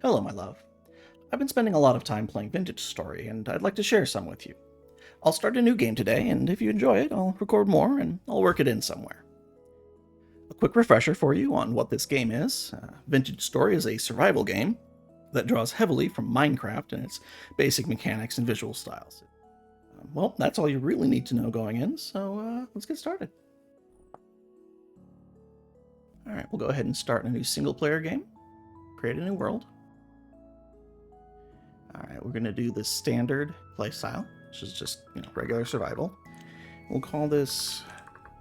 Hello, my love. I've been spending a lot of time playing Vintage Story, and I'd like to share some with you. I'll start a new game today, and if you enjoy it, I'll record more and I'll work it in somewhere. A quick refresher for you on what this game is. Vintage Story is a survival game that draws heavily from Minecraft in its basic mechanics and visual styles. Well, that's all you really need to know going in, so let's get started. Alright, we'll go ahead and start a new single player game. Create a new world. Alright, we're going to do the standard playstyle, which is just, regular survival. We'll call this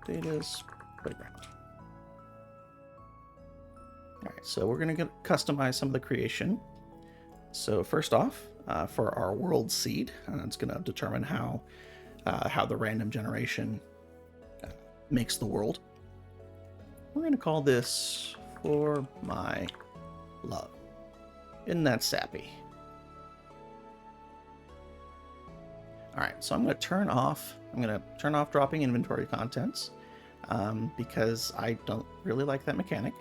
Data's Playground. Alright, so we're going to customize some of the creation. So first off, for our world seed, it's going to determine how the random generation makes the world. We're going to call this For My Love. Isn't that sappy? Alright, so I'm going to turn off dropping inventory contents because I don't really like that mechanic.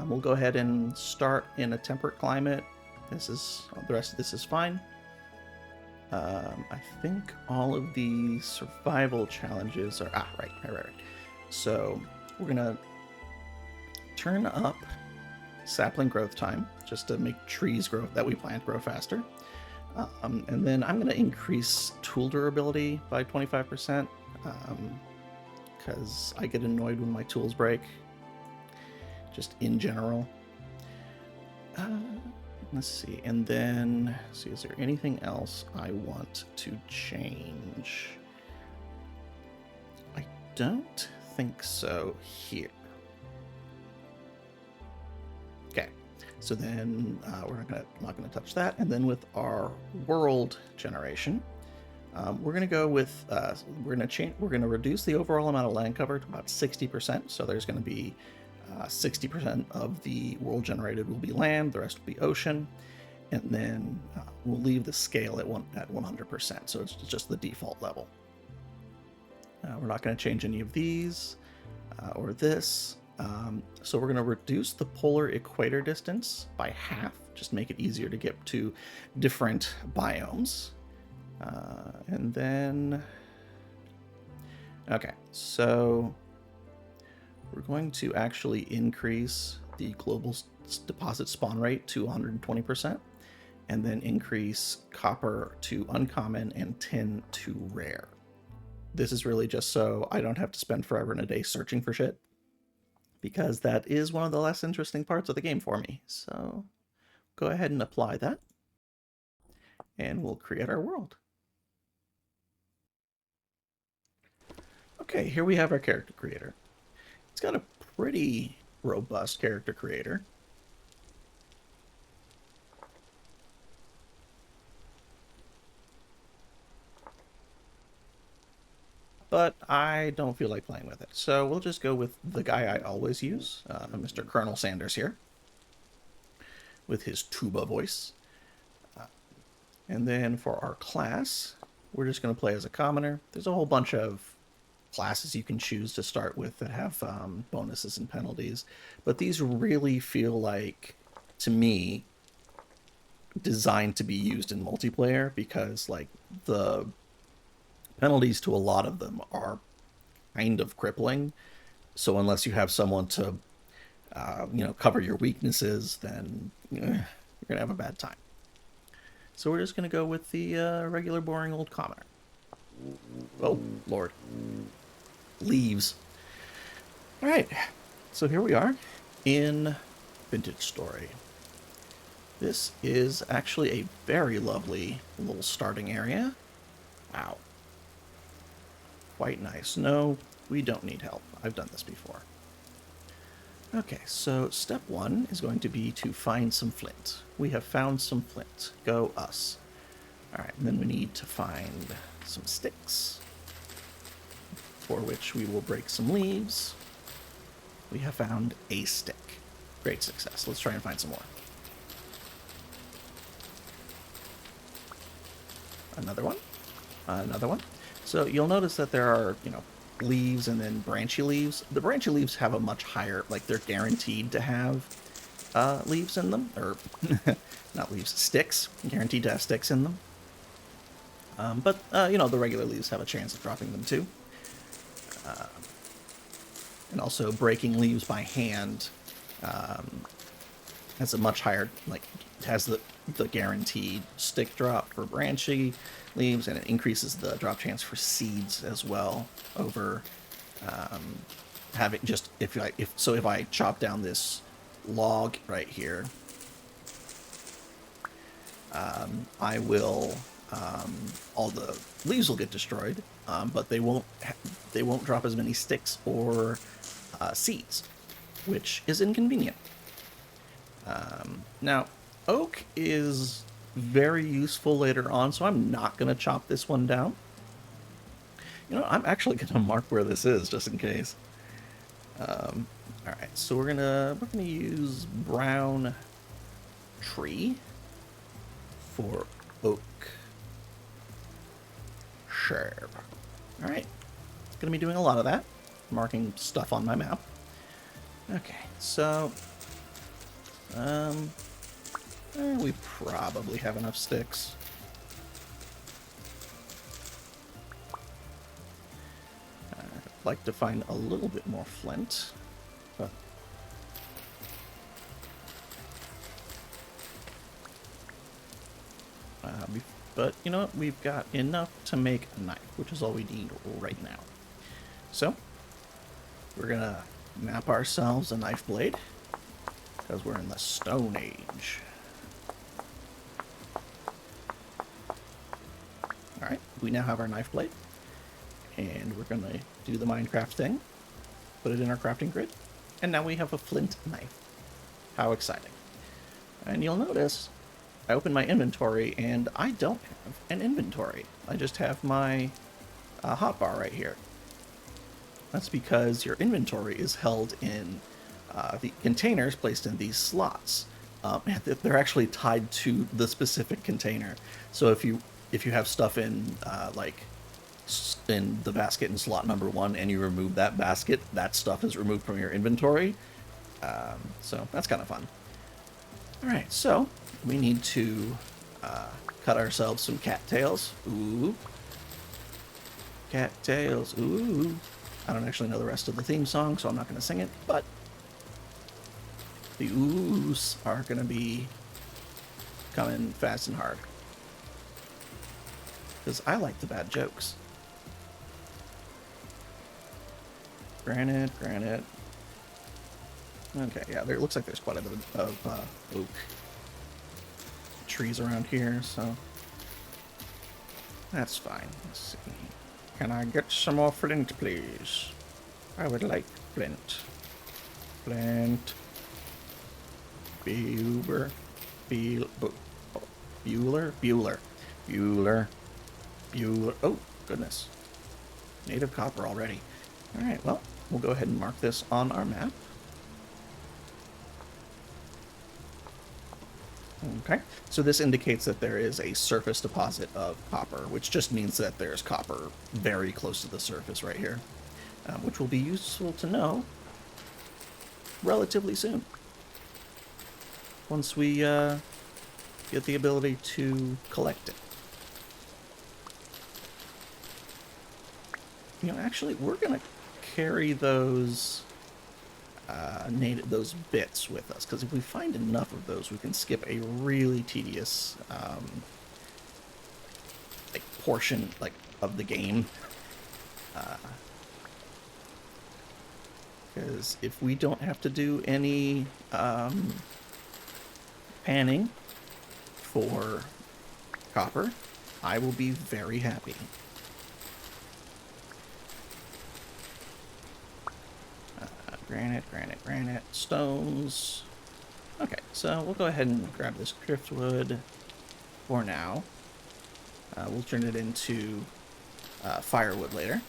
We'll go ahead and start in a temperate climate. The rest of this is fine. I think all of the survival challenges are right. So we're gonna turn up sapling growth time just to make trees that we plant grow faster. And then I'm gonna increase tool durability by 25% because I get annoyed when my tools break. Just in general. Let's see, and then see, is there anything else I want to change? I don't think so here. Okay, so then we're not gonna touch that. And then with our world generation, we're gonna go with we're gonna reduce the overall amount of land cover to about 60%. So there's gonna be 60% of the world generated will be land, the rest will be ocean, and then we'll leave the scale at 100%, so it's just the default level. We're not going to change any of these or this, so we're going to reduce the polar equator distance by half, just make it easier to get to different biomes. And then, okay, so we're going to actually increase the global deposit spawn rate to 120%, and then increase copper to uncommon and tin to rare. This is really just so I don't have to spend forever and a day searching for shit, because that is one of the less interesting parts of the game for me. So go ahead and apply that, and we'll create our world. Okay, here we have our character creator. It's got a pretty robust character creator. But I don't feel like playing with it. So we'll just go with the guy I always use, Mr. Colonel Sanders here, with his tuba voice. And then for our class, we're just going to play as a commoner. There's a whole bunch of classes you can choose to start with that have bonuses and penalties, but these really feel like, to me, designed to be used in multiplayer, because like the penalties to a lot of them are kind of crippling. So unless you have someone to cover your weaknesses, then you're gonna have a bad time. So we're just gonna go with the regular boring old commoner. Oh Lord. Leaves. Alright, so here we are in Vintage Story. This is actually a very lovely little starting area. Wow. Quite nice. No, we don't need help. I've done this before. Okay, so step one is going to be to find some flint. We have found some flint. Go us. Alright, and then we need to find some sticks, for which we will break some leaves. We have found a stick. Great success. Let's try and find some more. Another one. Another one. So you'll notice that there are, leaves and then branchy leaves. The branchy leaves have a much higher, like they're guaranteed to have leaves in them, or not leaves, sticks. Guaranteed to have sticks in them. But you know, the regular leaves have a chance of dropping them too. And also breaking leaves by hand has a much higher, like, has the guaranteed stick drop for branchy leaves, and it increases the drop chance for seeds as well over having just if I chop down this log right here, I will all the leaves will get destroyed, but they won't drop as many sticks or seeds, which is inconvenient. Now, oak is very useful later on, so I'm not going to chop this one down. You know, I'm actually going to mark where this is just in case. All right, so we're gonna use brown tree for oak. Sure. All right, gonna be doing a lot of that, marking stuff on my map. Okay, so we probably have enough sticks. I'd like to find a little bit more flint. But you know what? We've got enough to make a knife, which is all we need right now. So we're gonna map ourselves a knife blade because we're in the Stone Age. All right, we now have our knife blade, and we're gonna do the Minecraft thing, put it in our crafting grid, and now we have a flint knife. How exciting! And you'll notice I open my inventory and I don't have an inventory. I just have my hotbar right here. That's because your inventory is held in the containers placed in these slots. They're actually tied to the specific container. So if you have stuff in in the basket in slot number 1 and you remove that basket, that stuff is removed from your inventory. So that's kind of fun. All right, so we need to cut ourselves some cattails. Ooh. Cattails. Ooh. I don't actually know the rest of the theme song, so I'm not going to sing it, but the oohs are going to be coming fast and hard. Because I like the bad jokes. Granite. Okay, yeah, there looks like there's quite a bit of oak trees around here, so that's fine. Let's see. Can I get some more flint, please? I would like flint. Flint. Bueller. Oh, goodness. Native copper already. All right, well, we'll go ahead and mark this on our map. Okay, so this indicates that there is a surface deposit of copper, which just means that there's copper very close to the surface right here, which will be useful to know relatively soon. Once we get the ability to collect it. You know, actually, we're going to carry those those bits with us, because if we find enough of those, we can skip a really tedious portion of the game. Because if we don't have to do any panning for copper, I will be very happy. Granite, stones. Okay, so we'll go ahead and grab this driftwood for now. We'll turn it into firewood later.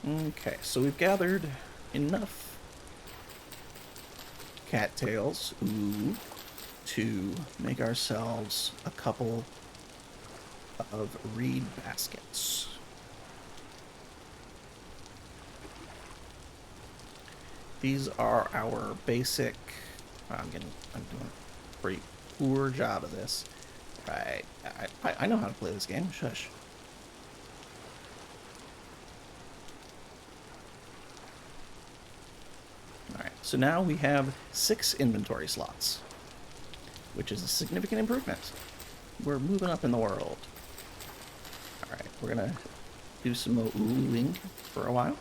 Okay, so we've gathered enough cattails, to make ourselves a couple of reed baskets. these are our basic. I'm doing a pretty poor job of this. Right. I know how to play this game. Shush. Alright, so now we have 6 inventory slots, which is a significant improvement. We're moving up in the world. Alright, we're gonna do some more oohing for a while.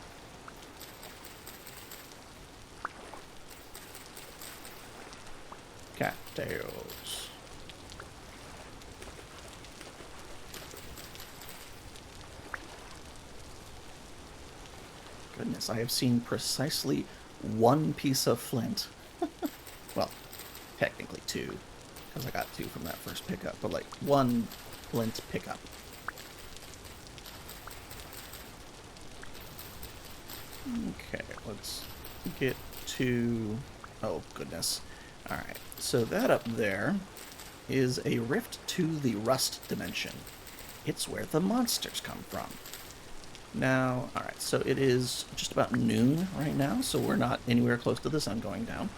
Cattails. Goodness, I have seen precisely 1 piece of flint. Well, technically 2, because I got 2 from that first pickup, but like 1 flint pickup. Okay, let's get to... Oh, goodness. Alright, so that up there is a rift to the rust dimension. It's where the monsters come from. Now, alright, so it is just about noon right now, so we're not anywhere close to the sun going down.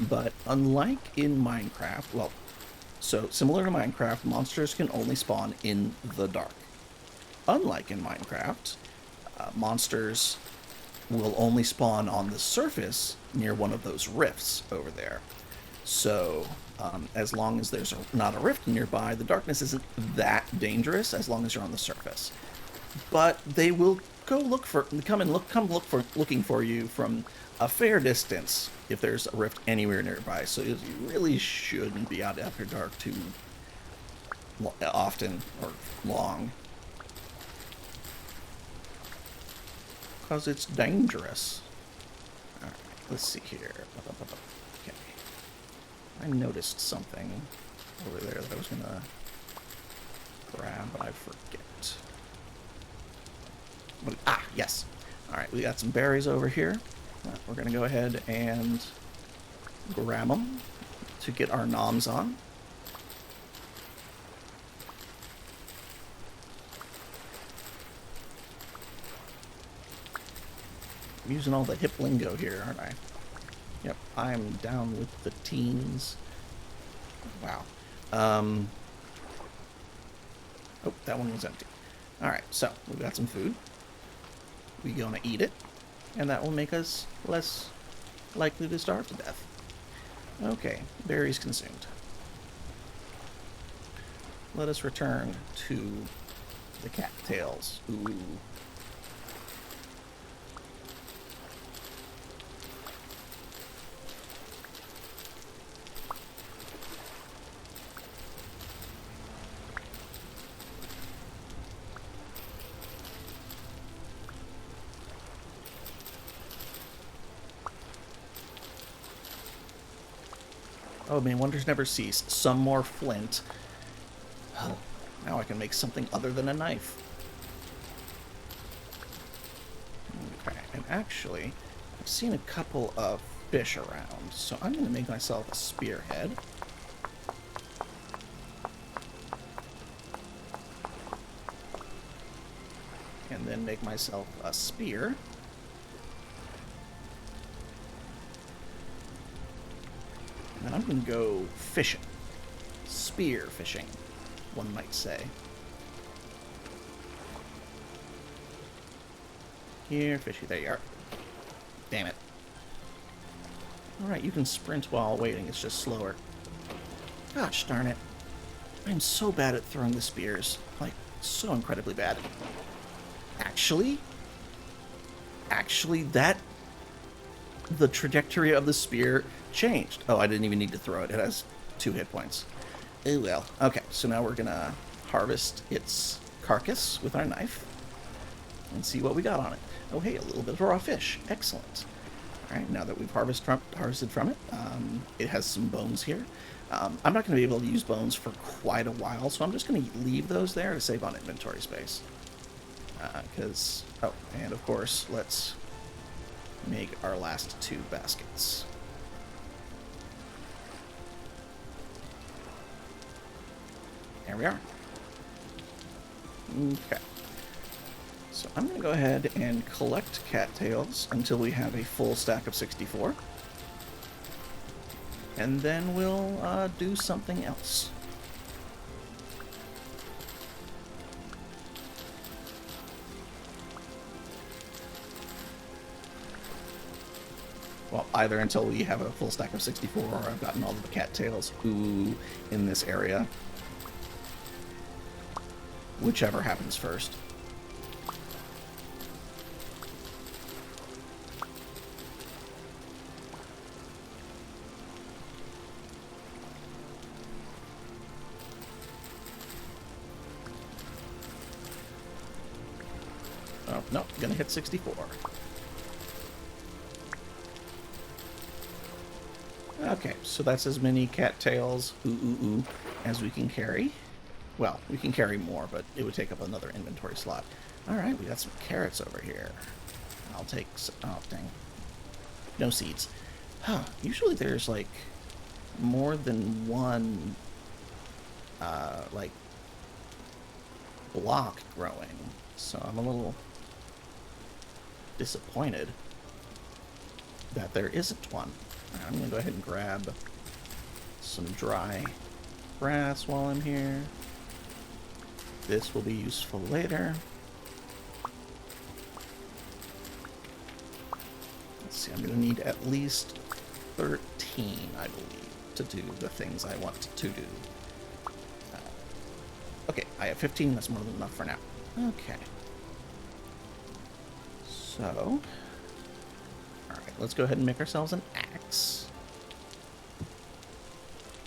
But unlike in Minecraft, well, so similar to Minecraft, monsters can only spawn in the dark. Unlike in Minecraft, monsters will only spawn on the surface near one of those rifts over there. So, as long as there's not a rift nearby, the darkness isn't that dangerous as long as you're on the surface. But they will come looking for you from a fair distance if there's a rift anywhere nearby. So you really shouldn't be out after dark too often or long, because it's dangerous. All right, let's see here. Okay, I noticed something over there that I was gonna grab, but I forget. Yes. Alright, we got some berries over here. We're going to go ahead and grab them to get our noms on. I'm using all the hip lingo here, aren't I? Yep, I'm down with the teens. Wow. Oh, that one was empty. Alright, so we've got some food. We're gonna eat it, and that will make us less likely to starve to death. Okay, berries consumed. Let us return to the cattails. Ooh. Oh man, wonders never cease. Some more flint. Oh, now I can make something other than a knife. Okay, and actually, I've seen a couple of fish around, so I'm going to make myself a spearhead. And then make myself a spear. And I'm going to go fishing. Spear fishing, one might say. Here, fishy. There you are. Damn it. Alright, you can sprint while waiting. It's just slower. Gosh darn it. I'm so bad at throwing the spears. Like, so incredibly bad. Actually, the trajectory of the spear changed. Oh, I didn't even need to throw it. It has 2 hit points. Oh well. Okay, so now we're gonna harvest its carcass with our knife and see what we got on it. Oh hey, a little bit of raw fish. Excellent. Alright, now that we've harvested from it, it has some bones here. I'm not going to be able to use bones for quite a while, so I'm just going to leave those there to save on inventory space. Oh, and of course, let's make our last 2 baskets. There we are. Okay. So I'm going to go ahead and collect cattails until we have a full stack of 64. And then we'll do something else. Well, either until we have a full stack of 64 or I've gotten all of the cattails in this area. Whichever happens first. Oh, no, gonna hit 64. Okay, so that's as many cattails as we can carry. Well, we can carry more, but it would take up another inventory slot. Alright, we got some carrots over here. I'll take some... Oh, dang. No seeds. Huh, usually there's, like, more than one, like, block growing. So I'm a little disappointed that there isn't one. I'm going to go ahead and grab some dry grass while I'm here. This will be useful later. Let's see, I'm going to need at least 13, I believe, to do the things I want to do. Okay, I have 15. That's more than enough for now. Okay. So... Alright, let's go ahead and make ourselves an axe.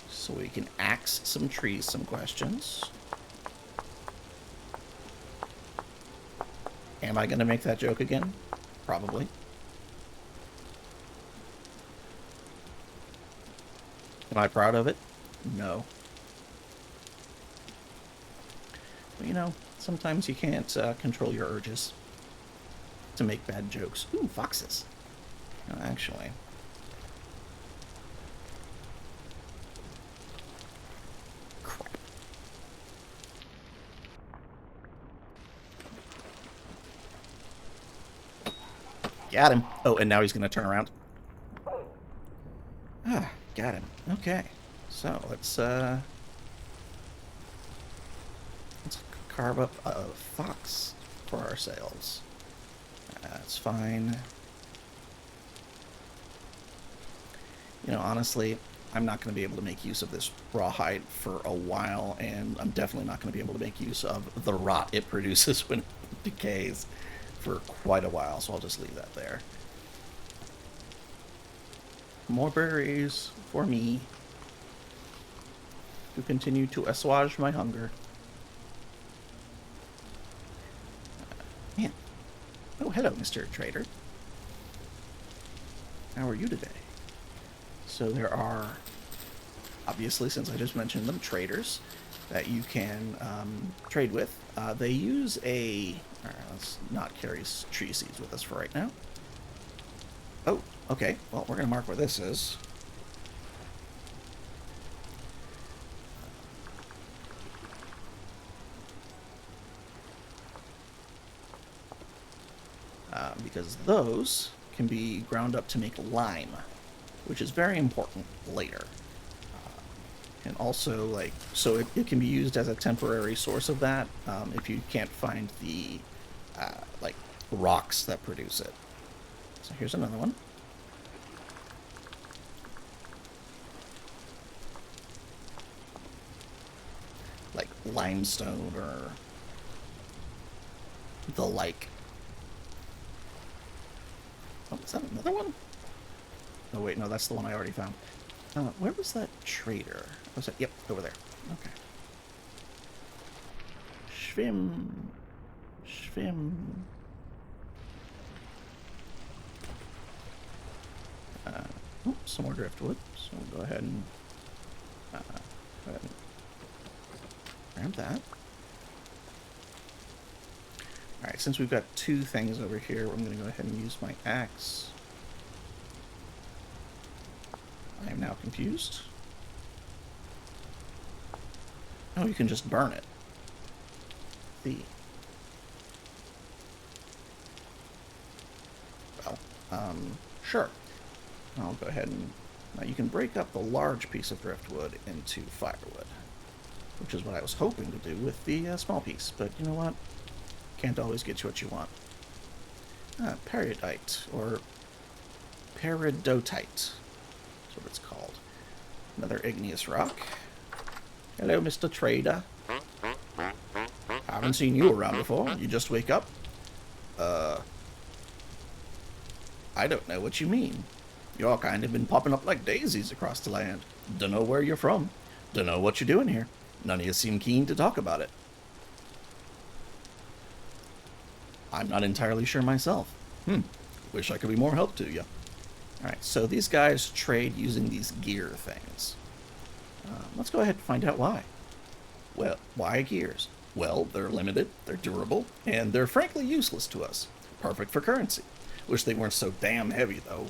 So we can axe some trees, some questions. Am I going to make that joke again? Probably. Am I proud of it? No. But you know, sometimes you can't control your urges to make bad jokes. Ooh, foxes. Actually. Crap. Got him. Oh, and now he's going to turn around. Ah, got him. Okay. So, let's carve up a fox for ourselves. That's fine. You know, honestly, I'm not going to be able to make use of this rawhide for a while, and I'm definitely not going to be able to make use of the rot it produces when it decays for quite a while, so I'll just leave that there. More berries for me to continue to assuage my hunger. Man. Oh, hello, Mr. Trader. How are you today? So there are, obviously, since I just mentioned them, traders that you can trade with. They use a... Alright, let's not carry tree seeds with us for right now. Oh, okay. Well, we're going to mark where this is. Because those can be ground up to make lime, which is very important later. And also, like, so it can be used as a temporary source of that if you can't find the, like, rocks that produce it. So here's another one. Like limestone or the like. Oh, is that another one? Oh, wait, no, that's the one I already found. Where was that trader? Was that? Yep, over there. Okay. Schwim. Schwim. Oh, some more driftwood. So we'll go ahead and grab that. Alright, since we've got two things over here, I'm going to go ahead and use my axe. I am now confused. Oh, you can just burn it. Sure. I'll go ahead and... Now you can break up the large piece of driftwood into firewood, which is what I was hoping to do with the small piece, but you know what? Can't always get you what you want. Peridotite, or peridotite, that's what it's called. Another igneous rock. Hello, Mr. Trader. Haven't seen you around before. You just wake up? I don't know what you mean. You're kind of been popping up like daisies across the land. Dunno where you're from. Dunno what you're doing here. None of you seem keen to talk about it. I'm not entirely sure myself. Wish I could be more help to you. Alright, so these guys trade using these gear things. Let's go ahead and find out why. Well, why gears? Well, they're limited, they're durable, and they're frankly useless to us. Perfect for currency. Wish they weren't so damn heavy, though.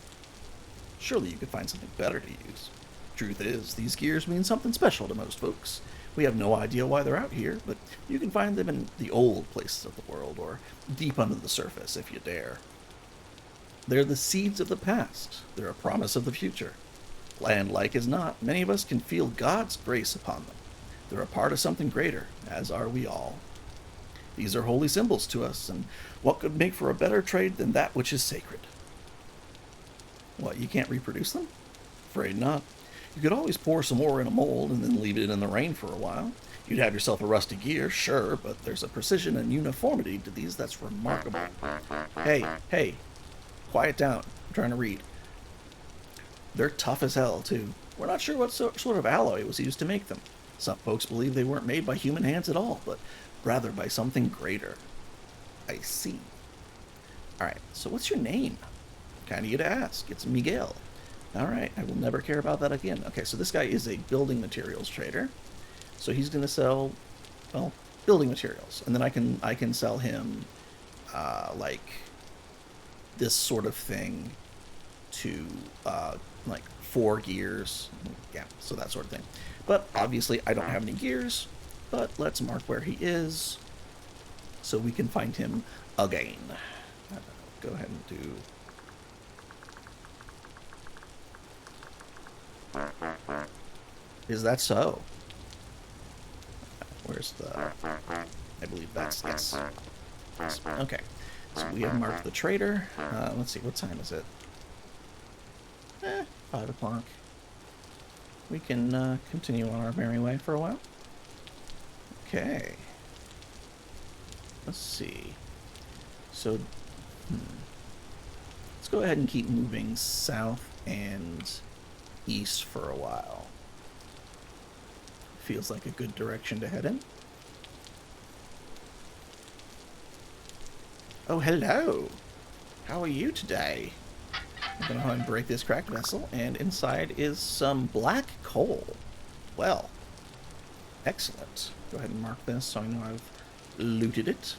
Surely you could find something better to use. Truth is, these gears mean something special to most folks. We have no idea why they're out here, but you can find them in the old places of the world, or deep under the surface if you dare. They're the seeds of the past. They're a promise of the future. Land like as not, many of us can feel God's grace upon them. They're a part of something greater, as are we all. These are holy symbols to us, and what could make for a better trade than that which is sacred? What, you can't reproduce them? Afraid not. You could always pour some ore in a mold and then leave it in the rain for a while. You'd have yourself a rusty gear, sure, but there's a precision and uniformity to these that's remarkable. Hey, quiet down. I'm trying to read. They're tough as hell, too. We're not sure what sort of alloy was used to make them. Some folks believe they weren't made by human hands at all, but rather by something greater. I see. Alright, so what's your name? Kind of you to ask. It's Miguel. Alright, I will never care about that again. Okay, so this guy is a building materials trader. So he's going to sell, well, building materials. And then I can sell him, like, this sort of thing to, like, 4 gears. Yeah, so that sort of thing. But obviously I don't have any gears, but let's mark where he is so we can find him again. Go ahead and do... Is that so? Where's the... I believe that's... Yes. Okay. So we have marked the trader. Let's see, what time is it? 5 o'clock. We can continue on our merry way for a while. Okay. Let's see. So, let's go ahead and keep moving south and east for a while. Feels like a good direction to head in. Oh, hello! How are you today? I'm going to go ahead and break this cracked vessel, and inside is some black coal. Well, excellent. Go ahead and mark this so I know I've looted it.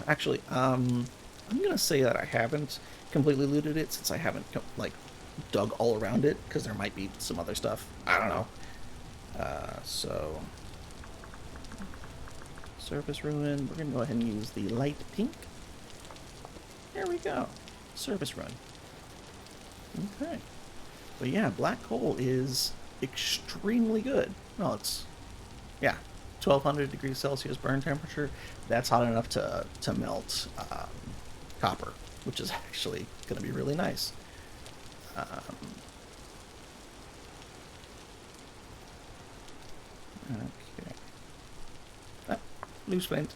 Actually, I'm going to say that I haven't completely looted it since I haven't, like, dug all around it, because there might be some other stuff. I don't know. So, surface ruin. We're going to go ahead and use the light pink. There we go. Surface ruin. Okay. But yeah, black coal is extremely good. Well, it's, yeah, 1200 degrees Celsius burn temperature. That's hot enough to melt copper, which is actually going to be really nice. Okay. Loose flint.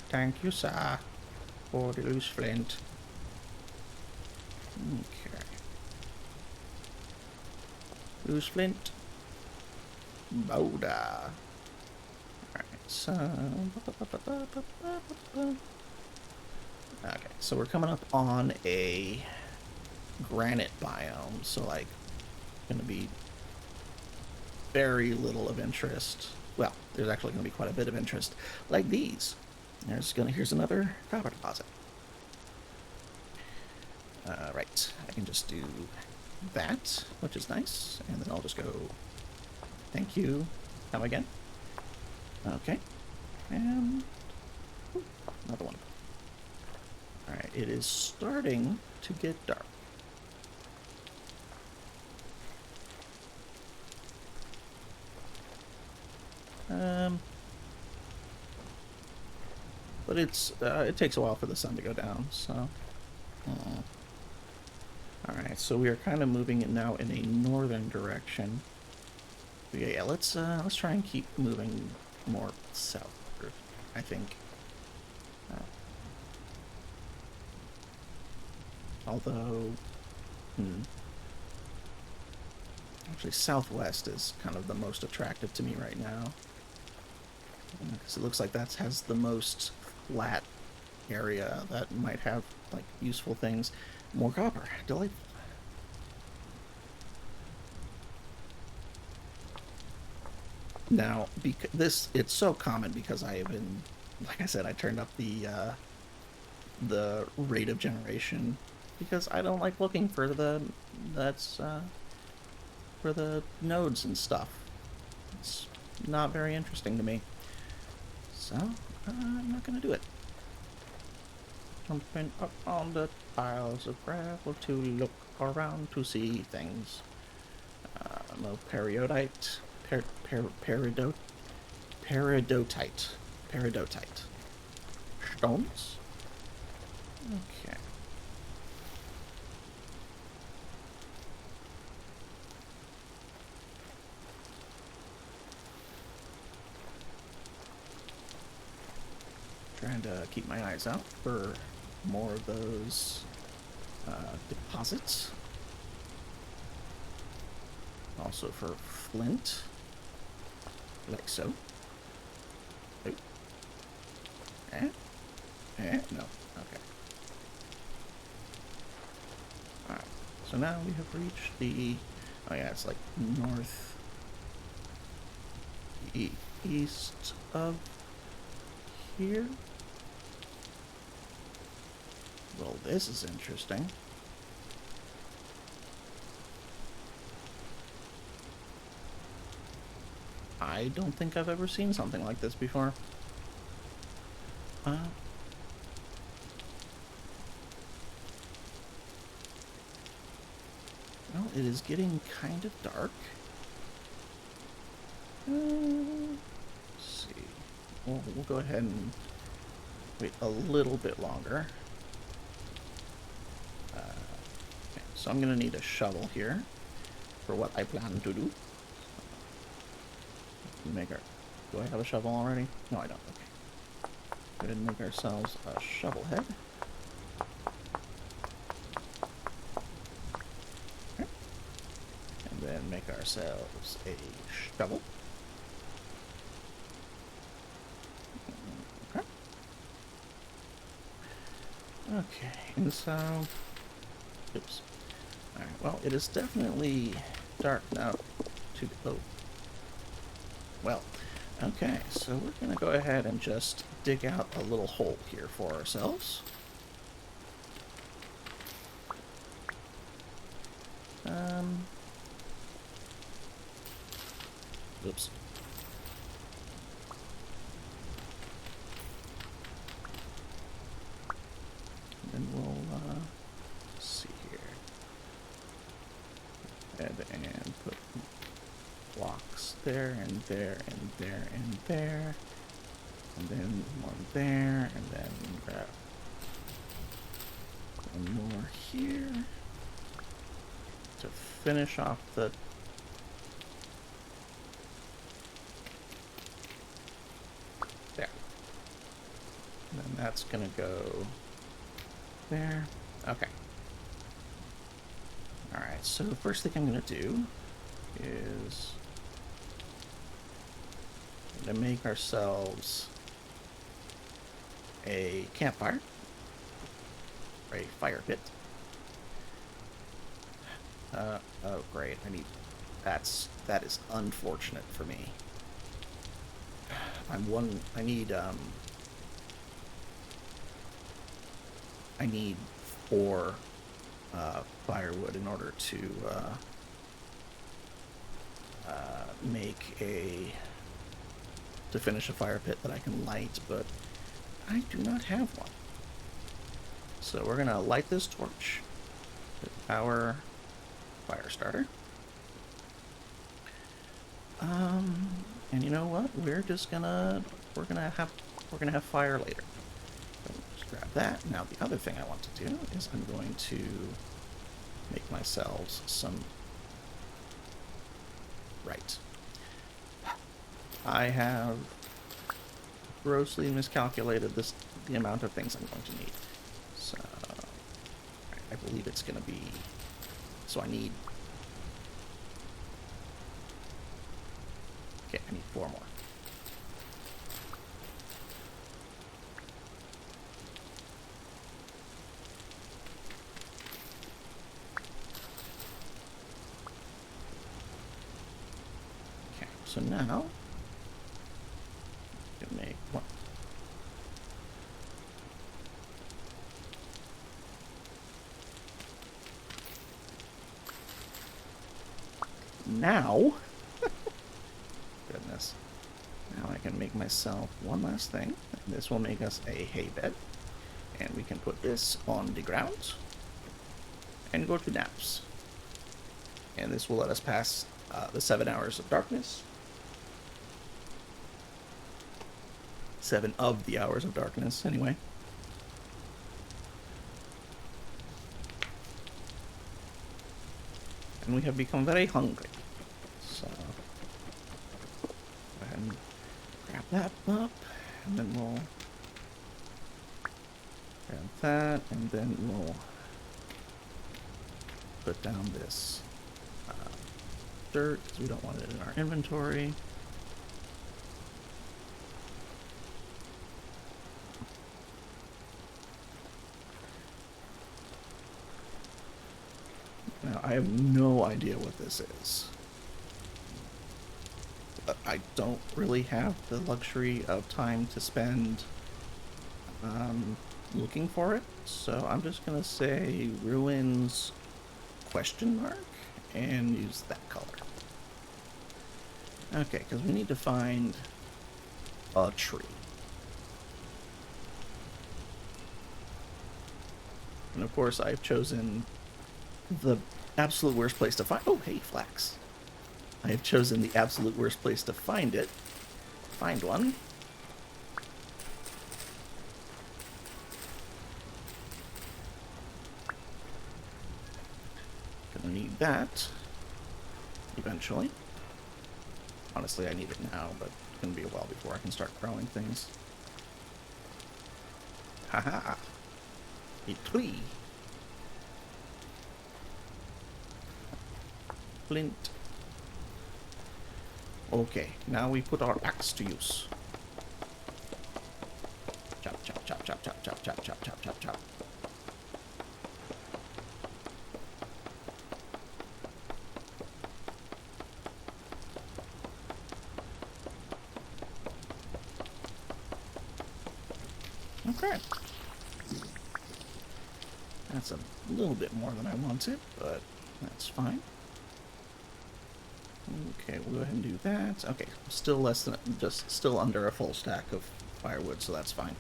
Thank you, sir, for the loose flint. Okay. Loose flint. Boulder. Alright, so... Okay, so we're coming up on a granite biome, so, like, gonna be very little of interest. Well, there's actually gonna be quite a bit of interest, like these. Here's another copper deposit. Right, I can just do that, which is nice, and then I'll just go, thank you, come again. Okay, and another one. Alright, it is starting to get dark. But it takes a while for the sun to go down, so... Alright, so we are kind of moving it now in a northern direction. But yeah, let's try and keep moving more southward, I think. Although... Actually, southwest is kind of the most attractive to me right now. Because it looks like that has the most flat area that might have, like, useful things. More copper. Delightful. Now, it's so common because I have been, like I said, I turned up the rate of generation because I don't like looking for for the nodes and stuff. It's not very interesting to me. So, I'm not gonna do it. Jumping up on the piles of gravel to look around to see things. No peridotite. Peridotite. Stones? Okay. Trying to keep my eyes out for more of those deposits. Also for flint. Like so. Oh. No. Okay. Alright. So now we have reached the... Oh yeah, it's like north... east of here. Well, this is interesting. I don't think I've ever seen something like this before. Well, it is getting kind of dark. Let's see. We'll go ahead and wait a little bit longer. Okay, so I'm going to need a shovel here for what I plan to do. Do I have a shovel already? No, I don't. Okay. Go ahead and make ourselves a shovel head. Okay. And then make ourselves a shovel. Okay. Okay, and so... Oops. Alright, well, it is definitely dark now. Oh. Well, okay, so we're going to go ahead and just dig out a little hole here for ourselves. Oops. And then we'll, see here. And put blocks there, and there, and there, and there. And then one there, and then grab one more here to finish off the... There. And then that's gonna go there. Okay. Alright, so the first thing I'm gonna do is to make ourselves a campfire, or a fire pit. Oh great, that is unfortunate for me. I need 4 firewood in order to finish a fire pit that I can light, but I do not have one. So we're gonna light this torch with our fire starter. And you know what? We're gonna have fire later. So just grab that. Now the other thing I want to do is I'm going to make myself some. Right. I have grossly miscalculated the amount of things I'm going to need. So I believe it's going to be. So I need. Okay, I need 4 more. Okay, so now I can make 1. Now, goodness, now I can make myself one last thing. This will make us a hay bed, and we can put this on the ground and go to naps. And this will let us pass the 7 hours of darkness. 7 of the hours of darkness, anyway. And we have become very hungry. So, go ahead and grab that up, and then we'll grab that, and then we'll put down this dirt, because we don't want it in our inventory. Now, I have no idea what this is. I don't really have the luxury of time to spend looking for it, so I'm just gonna say ruins ? And use that color. Okay, because we need to find a tree. And of course I've chosen the absolute worst place to find. Oh, hey, flax. I have chosen the absolute worst place to find it. Find one. Gonna need that eventually. Honestly, I need it now, but it's gonna be a while before I can start growing things. Haha! A tree. Flint. Okay, now we put our axe to use. Chop, chop, chop, chop, chop, chop, chop, chop, chop, chop, chop. Okay. That's a little bit more than I wanted, but that's fine. Okay, we'll go ahead and do that. Okay, still less than, just still under a full stack of firewood, so that's fine.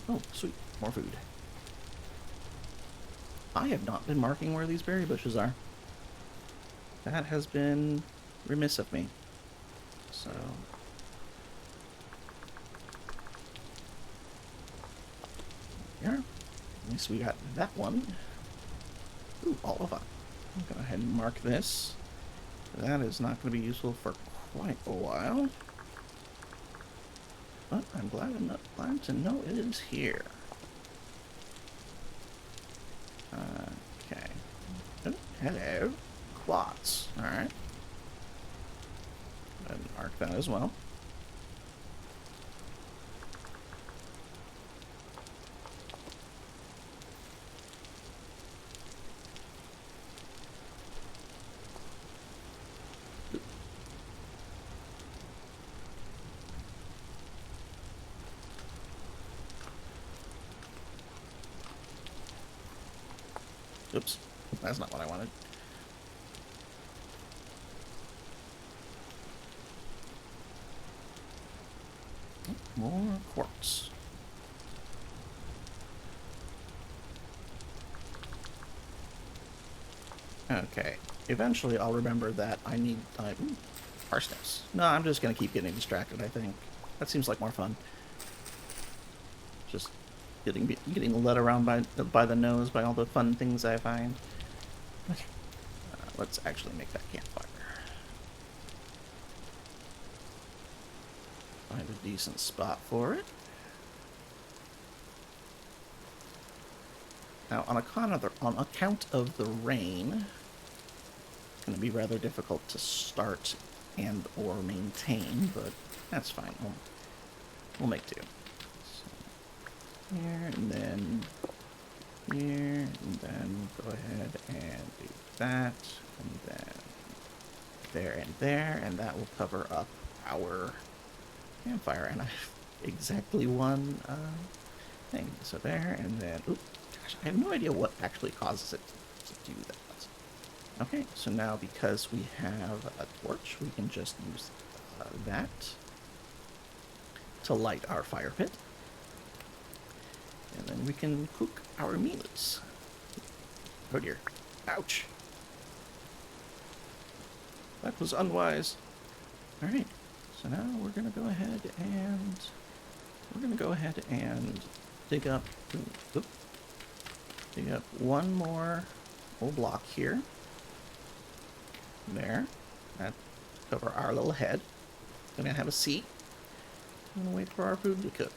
Oh, sweet, more food. I have not been marking where these berry bushes are. That has been remiss of me. So... yeah, at least we got that one. Ooh, Oliva. I'm going to go ahead and mark this. That is not going to be useful for quite a while. But I'm glad to know it is here. Okay. Oh, hello. Quartz. Alright. Go ahead and mark that as well. Oops, that's not what I wanted. More quartz. Okay. Eventually, I'll remember that I need ooh, parsnips. No, I'm just gonna keep getting distracted. I think that seems like more fun. Just getting led around by the nose by all the fun things I find. Okay. Let's actually make that campfire. Find a decent spot for it. Now, on account of the rain, it's going to be rather difficult to start and or maintain, but that's fine. We'll make do. So, here, and then here, and then go ahead and do that, and then there, and that will cover up our campfire. And I have exactly one thing. So there, and then, oop, gosh, I have no idea what actually causes it to do that. Okay, so now because we have a torch, we can just use that to light our fire pit. And then we can cook our meals. Oh dear. Ouch. That was unwise. Alright, so now we're going to go ahead and dig up one more old block here. There. That cover our little head. Gonna have a seat. I'm gonna wait for our food to cook.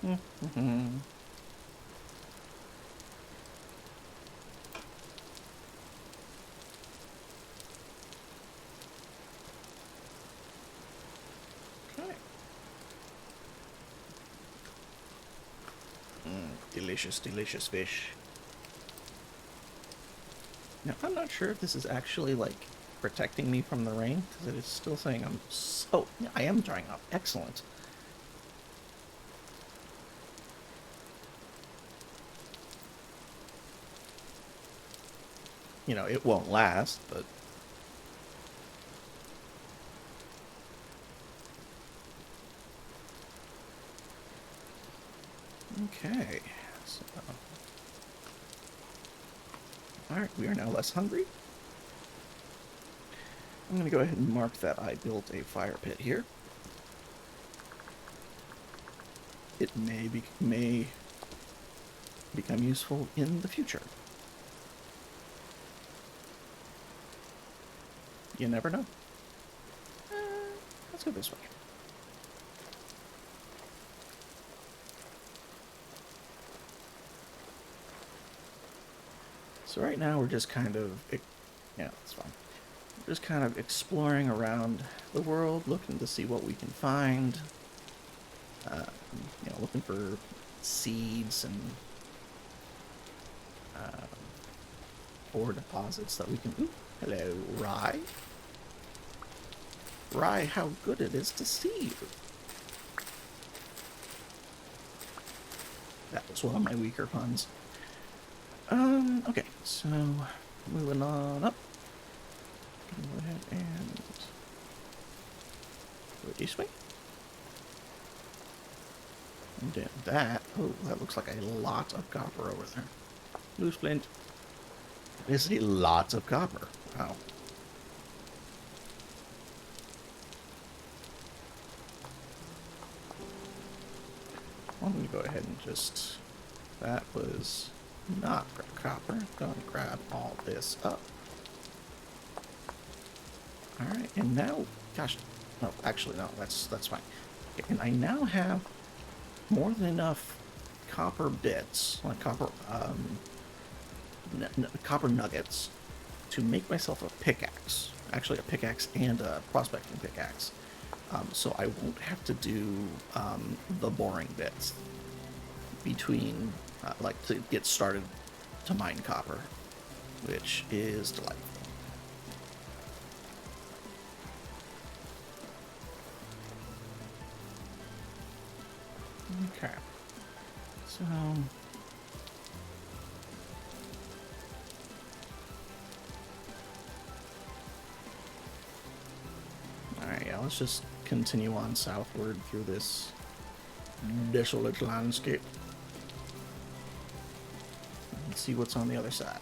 Okay. Delicious, delicious fish. Now, I'm not sure if this is actually, like, protecting me from the rain, because it is still saying I'm so... Yeah, I am drying up. Excellent. You know, it won't last, but... Okay, so... Alright, we are now less hungry. I'm going to go ahead and mark that I built a fire pit here. It may become useful in the future. You never know. Let's go this way. So right now we're just kind of... Yeah, that's fine. Just kind of exploring around the world, looking to see what we can find. You know, looking for seeds and ore deposits that we can... Ooh, hello, Rye. Rye, how good it is to see you. That was one of my weaker puns. Okay, so moving on up. Go ahead and go this way. And then that, oh, that looks like a lot of copper over there. Loose flint. There's a lot of copper. Wow. I'm going to go ahead and just... That was not for copper. Gonna grab all this up. Alright, and now... Gosh, no, actually, no, that's fine. Okay, and I now have more than enough copper bits, like copper, copper nuggets, to make myself a pickaxe. Actually, a pickaxe and a prospecting pickaxe. So I won't have to do the boring bits between, like, to get started to mine copper, which is delightful. Okay, so... Alright, yeah, let's just continue on southward through this desolate landscape. Let's see what's on the other side.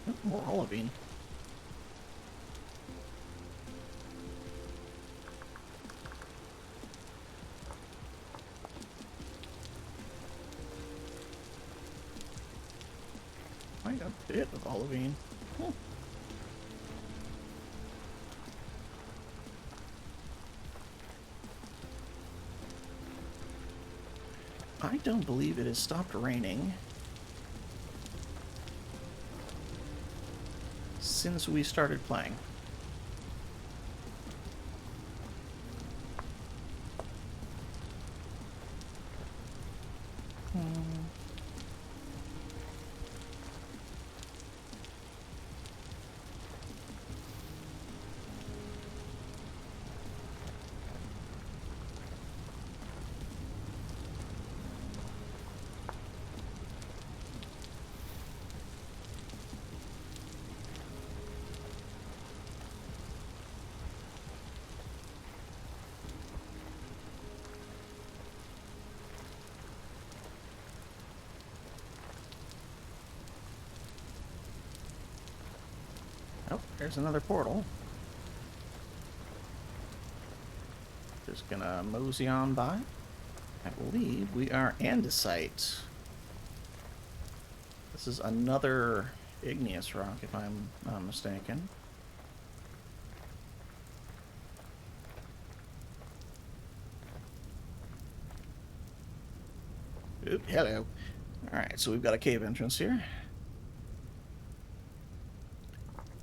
Oh, more olivine. Quite a bit of olivine. Hmm. I don't believe it has stopped raining since we started playing. Oh, there's another portal. Just gonna mosey on by. I believe we are andesite. This is another igneous rock, if I'm not mistaken. Oop, hello. Alright, so we've got a cave entrance here.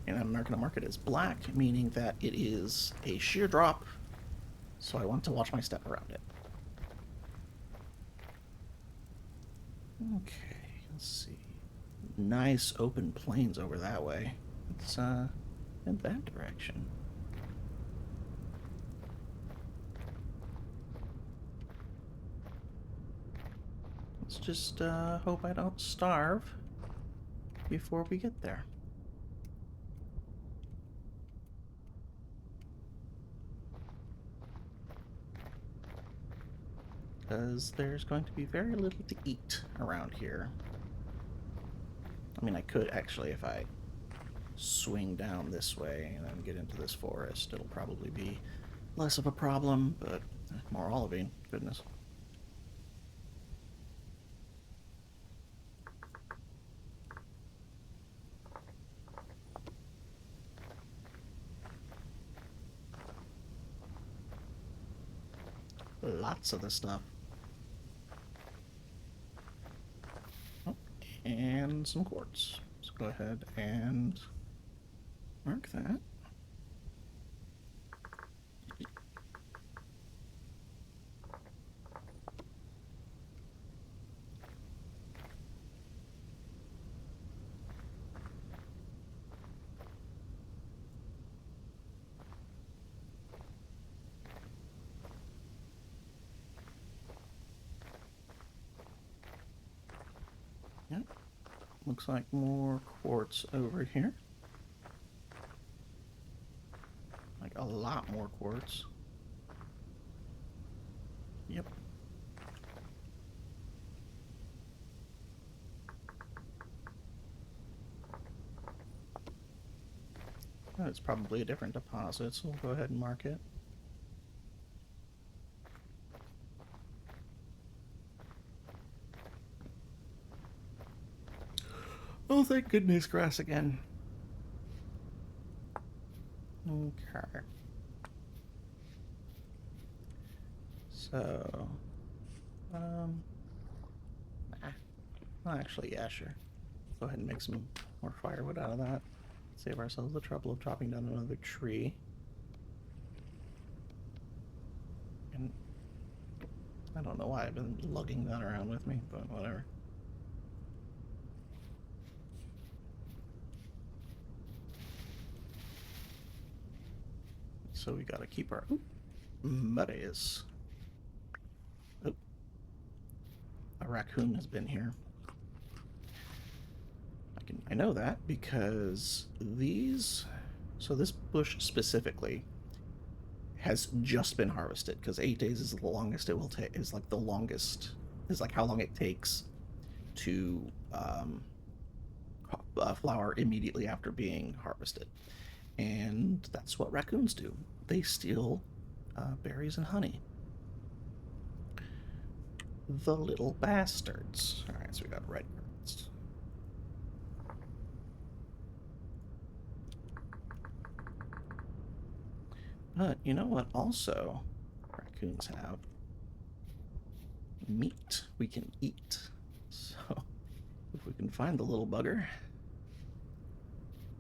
And I'm not going to mark it as black, meaning that it is a sheer drop. So I want to watch my step around it. Okay, let's see. Nice open plains over that way. Let's in that direction. Let's just hope I don't starve before we get there. Because there's going to be very little to eat around here. I mean, I could actually, if I swing down this way and then get into this forest, it'll probably be less of a problem, but more olivine, goodness. Lots of this stuff. Oh, and some quartz. Let's go ahead and mark that. Yep. Looks like more quartz over here. Like a lot more quartz. Yep. Oh, it's probably a different deposit, so we'll go ahead and mark it. Oh, thank goodness, grass again. Okay. So, well, actually, yeah, sure. Go ahead and make some more firewood out of that. Save ourselves the trouble of chopping down another tree. And I don't know why I've been lugging that around with me, but whatever. So we gotta keep our muddies. Oh, a raccoon has been here. I know that because these. So this bush specifically has just been harvested because 8 days is the longest it will take. Is like the longest. Is like how long it takes to flower immediately after being harvested, and that's what raccoons do. They steal berries and honey. The little bastards. All right, so we got red currants. But you know what? Also, raccoons have meat we can eat. So if we can find the little bugger,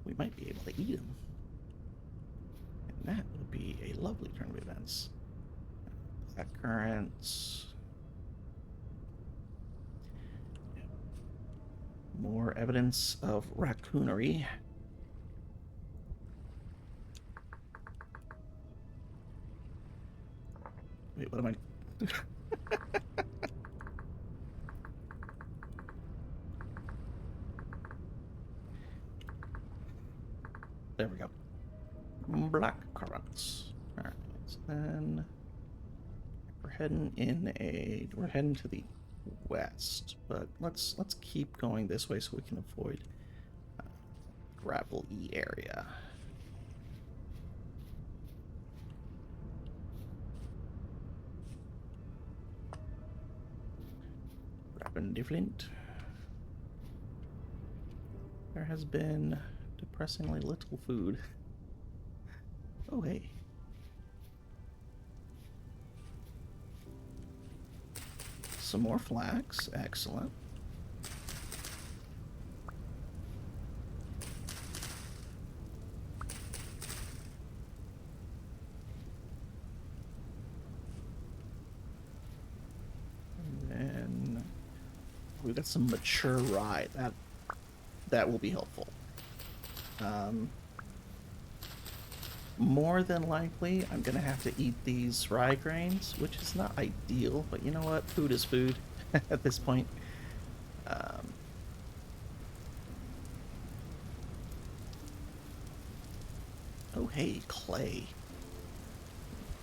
we might be able to eat him. And that would be a lovely turn of events. Black currants. More evidence of raccoonery. Wait, what am I... There we go. Black currants. Alright, so then we're heading to the west, but let's keep going this way so we can avoid gravel-y area. Different. There has been depressingly little food. Oh, hey. Some more flax. Excellent. And then we've got some mature rye. That will be helpful. More than likely, I'm gonna have to eat these rye grains, which is not ideal, but you know what? Food is food at this point. Oh, hey, clay.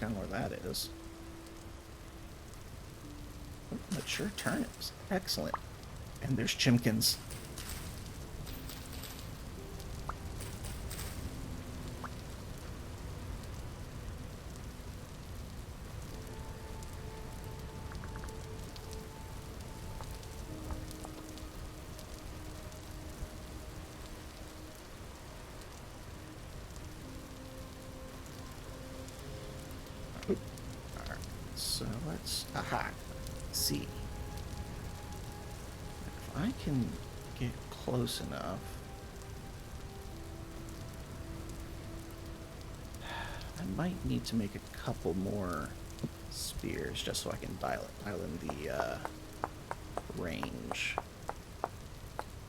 Kind of where that is. Oh, mature turnips. Excellent. And there's chimkins. So let's see if I can get close enough. I might need to make a couple more spears just so I can dial in the range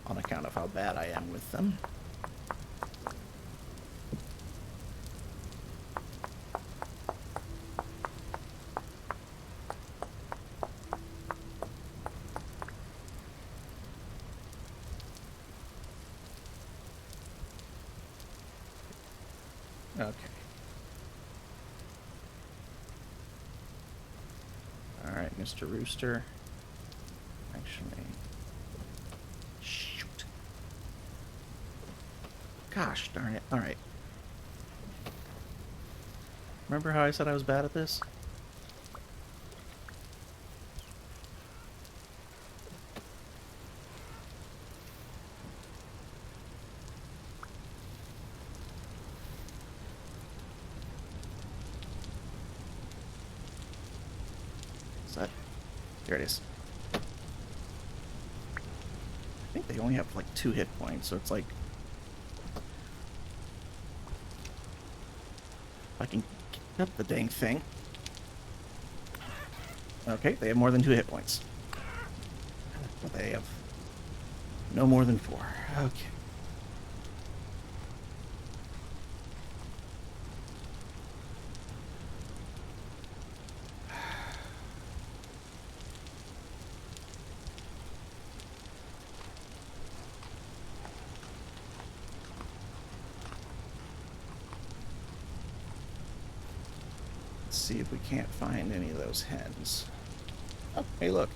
on account of how bad I am with them. Okay. Alright, Mr. Rooster. Actually... Shoot. Gosh darn it. Alright. Remember how I said I was bad at this? There it is. I think they only have like 2 hit points, so it's like... If I can get up the dang thing. Okay, they have more than 2 hit points. But they have no more than 4. Okay. Let's see if we can't find any of those hens. Oh, hey, look.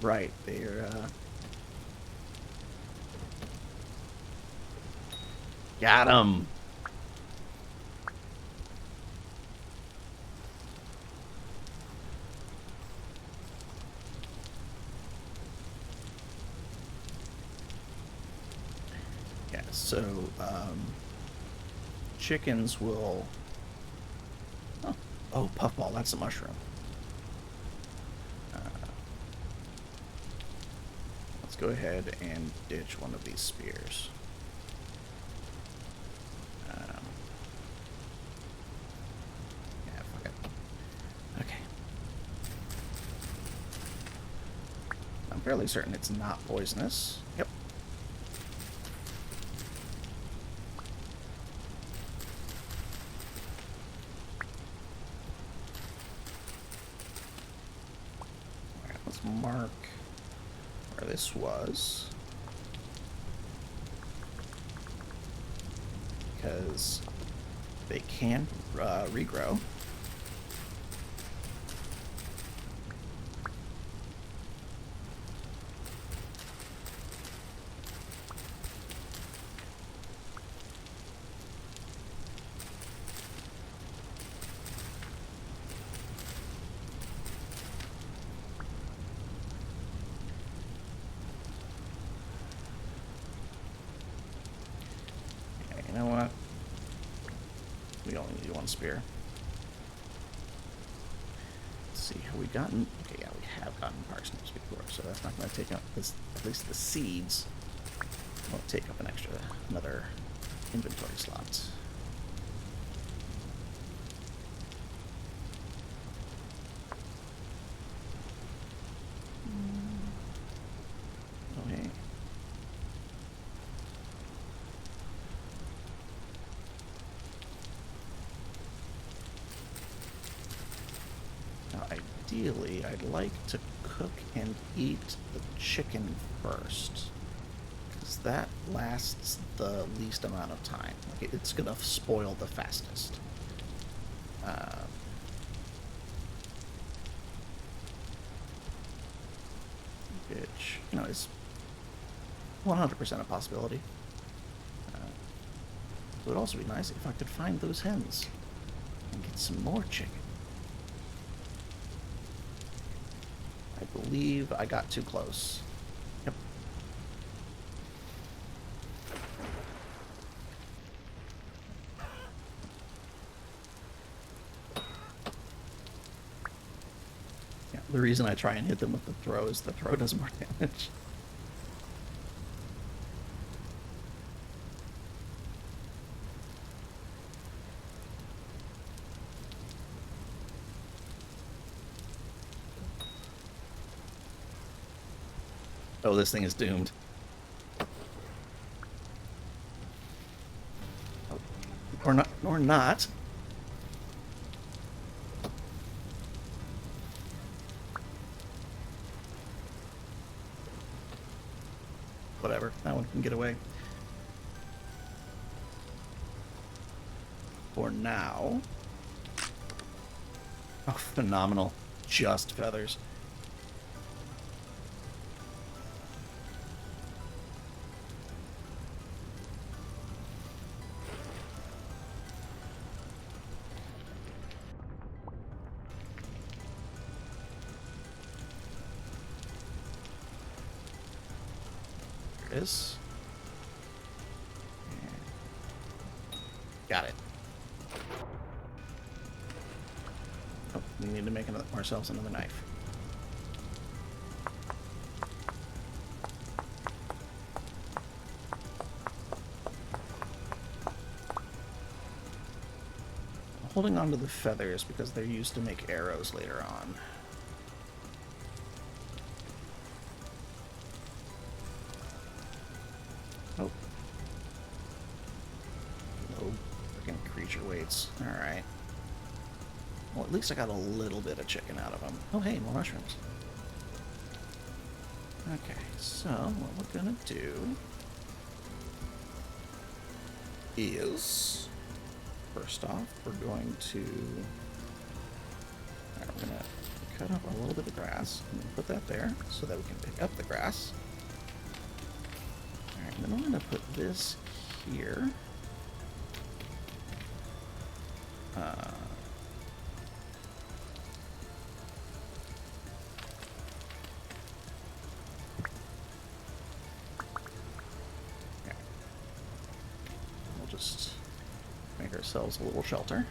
Right, they're, Got him! Yeah, so, chickens will... Oh, puffball, that's a mushroom. Let's go ahead and ditch one of these spears. Yeah, fuck it. Okay. I'm fairly certain it's not poisonous. Yep. Alright, let's mark where this was. Because they can regrow. Okay, you know what? We only need one spear. Let's see, have we gotten... Okay, yeah, we have gotten parsnips before, so that's not going to take up... This, at least the seeds won't take up another inventory slot. Okay. Now, ideally, I'd like to cook and eat the chicken first, because that lasts the least amount of time. Like, it's gonna spoil the fastest. Which, you know, is 100% a possibility. It would also be nice if I could find those hens and get some more chicken. I believe I got too close. Yep. Yeah, the reason I try and hit them with the throw is the throw does more damage. Oh, this thing is doomed. Or not, or not. Whatever, that one can get away. For now. Oh, phenomenal. Just feathers. There it is. Got it. Oh, we need to make ourselves another knife. I'm holding on to the feathers because they're used to make arrows later on. carrots. Alright. Well, at least I got a little bit of chicken out of them. Oh, hey, more mushrooms. Okay, so what we're gonna do is, first off, we're going to... Alright, we're gonna cut up a little bit of grass and put that there so that we can pick up the grass. Alright, and then I'm gonna put this here. We'll just make ourselves a little shelter.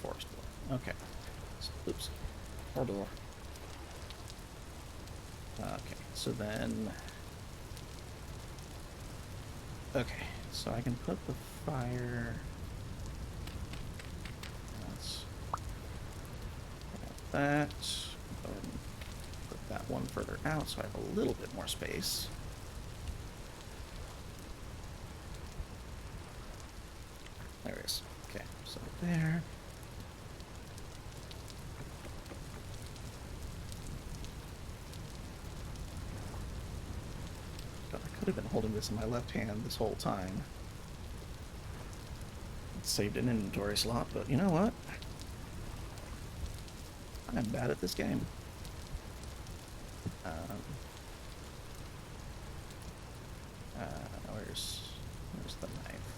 Forest door. Okay. So, oops. Or door. Okay, so then... Okay, so I can put the fire... Let's put that. Go ahead and put that one further out so I have a little bit more space. There it is. Okay, so there. I could have been holding this in my left hand this whole time. It saved an inventory slot, but you know what? I'm bad at this game. Where's the knife?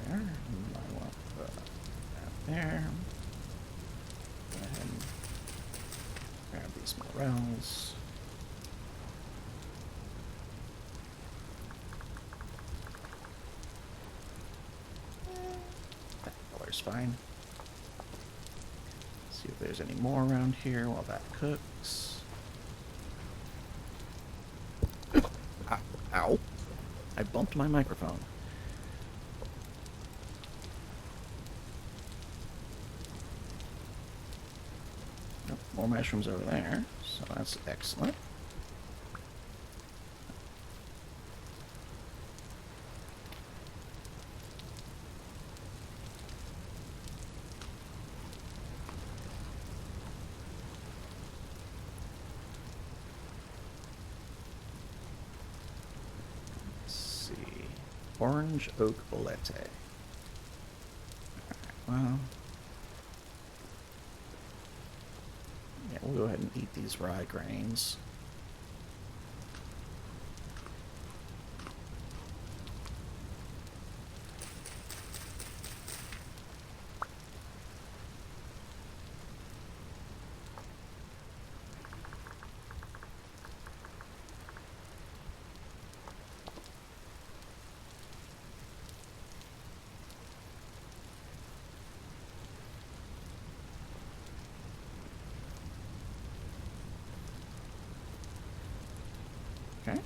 There. And I want that there. Go ahead and grab these morels. That color's fine. See if there's any more around here while that cooks. Ow. I bumped my microphone. Nope, more mushrooms over there, so that's excellent. Orange oak bolete. Alright, well... Yeah, we'll go ahead and eat these rye grains. Okay.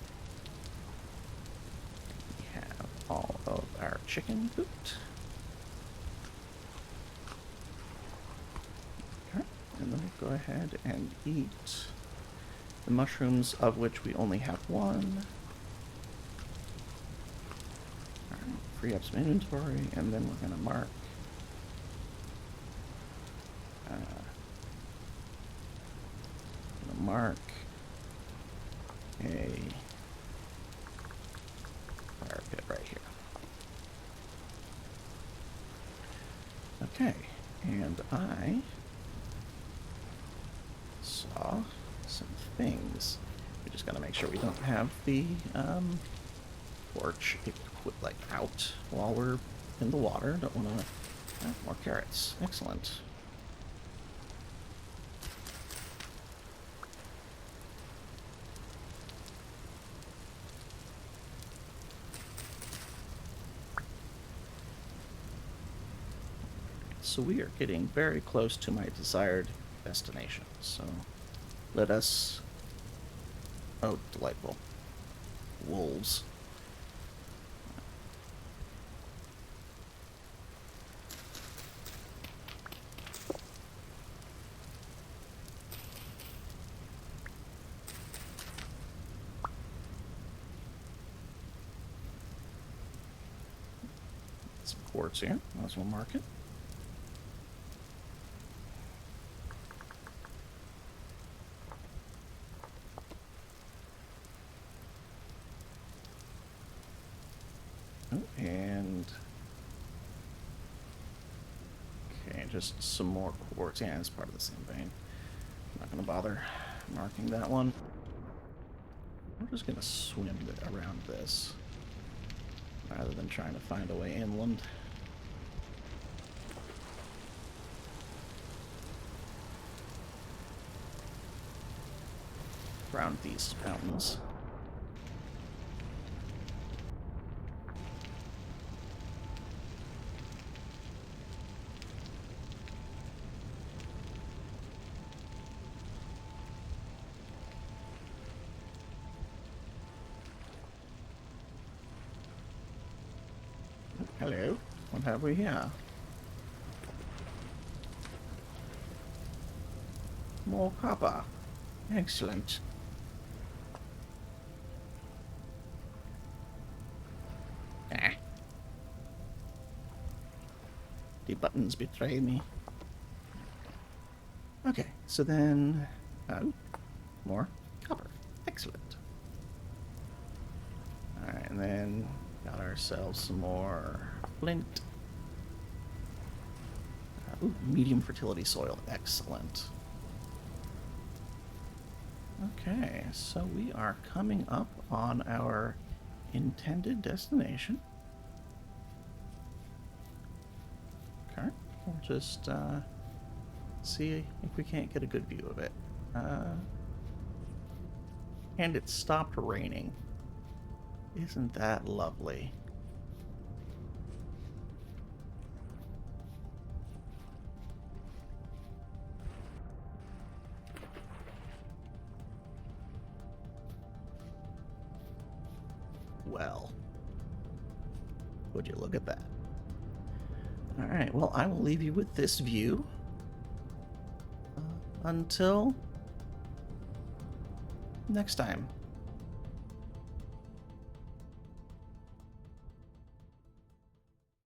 We have all of our chicken cooked. Okay. And then we'll go ahead and eat the mushrooms, of which we only have one. Alright, free up some inventory, and then we're going to mark a fire pit right here. Okay, and I saw some things. We just gotta make sure we don't have the torch like out while we're in the water. Don't want to. More carrots. Excellent. So we are getting very close to my desired destination. So let us... Oh, delightful. Wolves. some quartz here. Might as well mark it. Oh, and okay, just some more quartz. Yeah, it's part of the same vein. I'm not gonna bother marking that one. We're just gonna swim around this rather than trying to find a way inland. Around these mountains. Hello, what have we here? More copper. Excellent. Ah. The buttons betray me. Okay, so then... Oh, more copper. Excellent. Alright, and then got ourselves some more flint. Ooh, medium fertility soil. Excellent. Okay, so we are coming up on our intended destination. Okay, we'll just see if we can't get a good view of it. And it stopped raining. Isn't that lovely? Well, would you look at that? Alright, well, I will leave you with this view. Until next time.